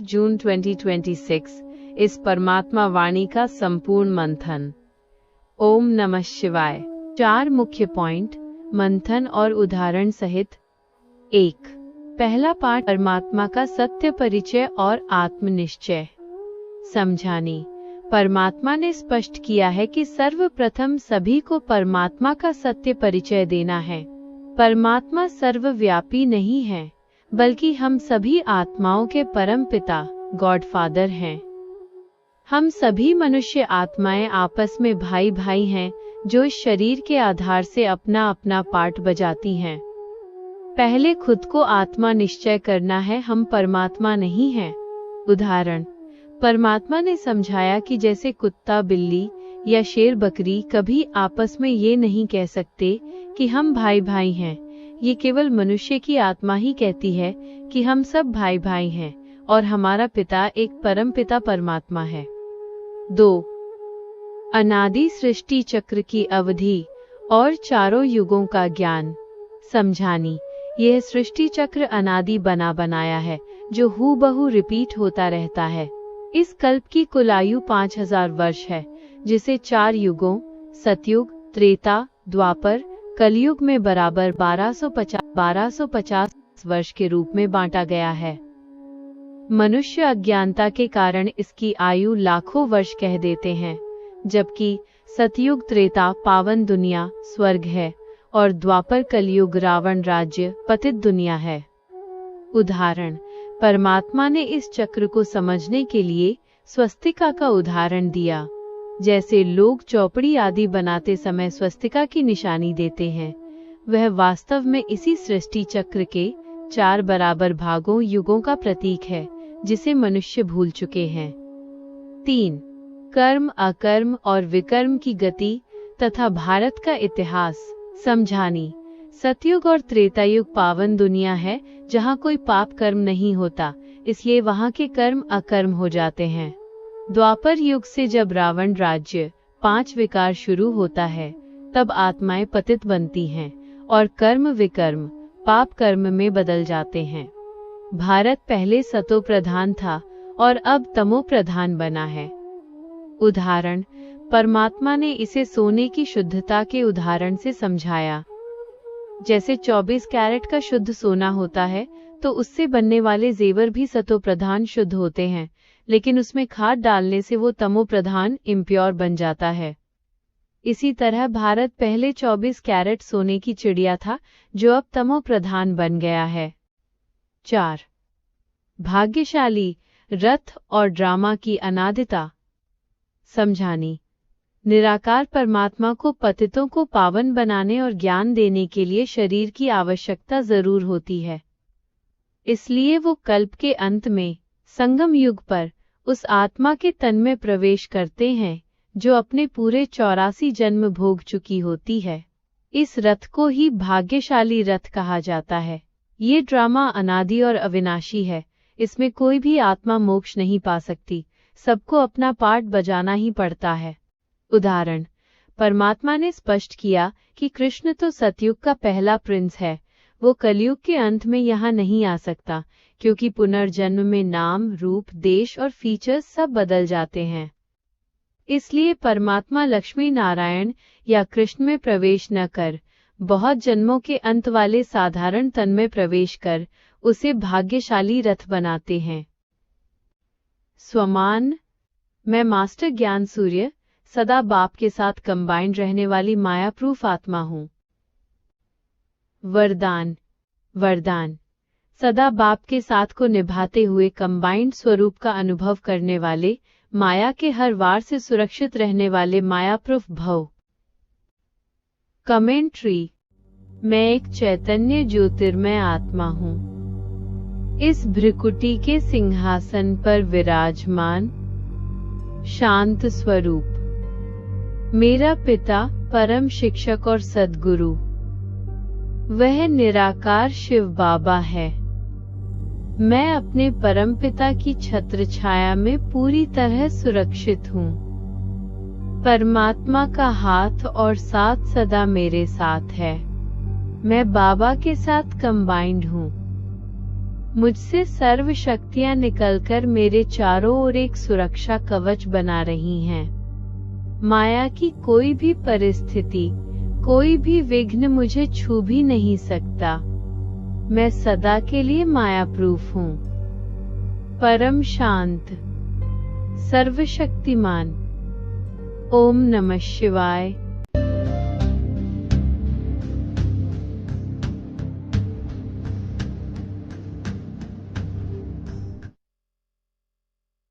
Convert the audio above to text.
जून 2026 इस परमात्मा वाणी का संपूर्ण मंथन। ओम नमः शिवाय। 4 मुख्य पॉइंट, मंथन और उदाहरण सहित। 1। पहला पाठ, परमात्मा का सत्य परिचय और आत्मनिश्चय। समझानी। परमात्मा ने स्पष्ट किया है कि सर्वप्रथम सभी को परमात्मा का सत्य परिचय देना है। परमात्मा सर्वव्यापी नहीं है, बल्कि हम सभी आत्माओं के परम पिता, गॉडफादर हैं। हम सभी मनुष्य आत्माएं आपस में भाई भाई हैं, जो इस शरीर के आधार से अपना अपना पार्ट बजाती हैं। पहले खुद को आत्मा निश्चय करना है, हम परमात्मा नहीं हैं। उदाहरण, परमात्मा ने समझाया कि जैसे कुत्ता बिल्ली या शेर बकरी कभी आपस में ये नहीं कह सकते कि हम भाई भाई हैं। ये केवल मनुष्य की आत्मा ही कहती है कि हम सब भाई भाई हैं और हमारा पिता एक परम पिता परमात्मा है। 2। अनादि सृष्टि चक्र की अवधि और चारों युगों का ज्ञान। समझानी। यह सृष्टि चक्र अनादि बना बनाया है, जो हूबहू रिपीट होता रहता है। इस कल्प की कुल आयु 5000 वर्ष है, जिसे 4 युगों सतयुग, त्रेता, द्वापर, कलयुग में बराबर 1250 वर्ष के रूप में बांटा गया है। मनुष्य अज्ञानता के कारण इसकी आयु लाखों वर्ष कह देते हैं, जबकि सतयुग त्रेता पावन दुनिया स्वर्ग है और द्वापर कलयुग रावण राज्य पतित दुनिया है। उदाहरण, परमात्मा ने इस चक्र को समझने के लिए स्वस्तिका का उदाहरण दिया। जैसे लोग चौपड़ी आदि बनाते समय स्वस्तिका की निशानी देते हैं, वह वास्तव में इसी सृष्टि चक्र के 4 बराबर भागों युगों का प्रतीक है, जिसे मनुष्य भूल चुके हैं। 3। कर्म, अकर्म और विकर्म की गति तथा भारत का इतिहास। समझानी। सतयुग और त्रेतायुग पावन दुनिया है, जहाँ कोई पाप कर्म नहीं होता, इसलिए वहाँ के कर्म अकर्म हो जाते हैं। द्वापर युग से जब रावण राज्य 5 विकार शुरू होता है, तब आत्माएं पतित बनती हैं और कर्म विकर्म पाप कर्म में बदल जाते हैं। भारत पहले सतो प्रधान था और अब तमो प्रधान बना है। उदाहरण, परमात्मा ने इसे सोने की शुद्धता के उदाहरण से समझाया। जैसे 24 कैरेट का शुद्ध सोना होता है, तो उससे बनने वाले जेवर भी सतो प्रधान शुद्ध होते हैं, लेकिन उसमें खाद डालने से वो तमो प्रधान इम्प्योर बन जाता है। इसी तरह भारत पहले 24 कैरेट सोने की चिड़िया था, जो अब तमो प्रधान बन गया है। 4। भाग्यशाली, रथ और ड्रामा की अनादिता। समझानी। निराकार परमात्मा को पतितों को पावन बनाने और ज्ञान देने के लिए शरीर की आवश्यकता जरूर होती है। इसलिए वो कल्प के अंत में संगम युग पर उस आत्मा के तन में प्रवेश करते हैं, जो अपने पूरे 84 जन्म भोग चुकी होती है। इस रथ को ही भाग्यशाली रथ कहा जाता है। ये ड्रामा अनादि और अविनाशी है, इसमें कोई भी आत्मा मोक्ष नहीं पा सकती, सबको अपना पार्ट बजाना ही पड़ता है। उदाहरण, परमात्मा ने स्पष्ट किया कि कृष्ण तो सतयुग का पहला प्रिंस है, वो कलयुग के अंत में यहाँ नहीं आ सकता, क्योंकि पुनर्जन्म में नाम, रूप, देश और फीचर्स सब बदल जाते हैं। इसलिए परमात्मा लक्ष्मी नारायण या कृष्ण में प्रवेश न कर, बहुत जन्मों के अंत वाले साधारण तन में प्रवेश कर उसे भाग्यशाली रथ बनाते हैं। स्वमान। मैं मास्टर ज्ञान सूर्य सदा बाप के साथ कंबाइंड रहने वाली माया प्रूफ आत्मा हूँ। वरदान। वरदान। सदा बाप के साथ को निभाते हुए कंबाइंड स्वरूप का अनुभव करने वाले, माया के हर वार से सुरक्षित रहने वाले माया प्रूफ भव। कमेंट्री। मैं एक चैतन्य ज्योतिर्मय आत्मा हूँ। इस भ्रिकुटी के सिंहासन पर विराजमान शांत स्वरूप मेरा पिता, परम शिक्षक और सद्गुरु, वह निराकार शिव बाबा है। मैं अपने परमपिता की छत्र छाया में पूरी तरह सुरक्षित हूँ। परमात्मा का हाथ और साथ सदा मेरे साथ है। मैं बाबा के साथ कंबाइंड हूँ। मुझसे सर्व शक्तियां निकलकर मेरे चारों ओर एक सुरक्षा कवच बना रही हैं। माया की कोई भी परिस्थिति, कोई भी विघ्न मुझे छू भी नहीं सकता। मैं सदा के लिए माया प्रूफ हूँ। परम शांत, सर्वशक्तिमान। ओम नमः शिवाय।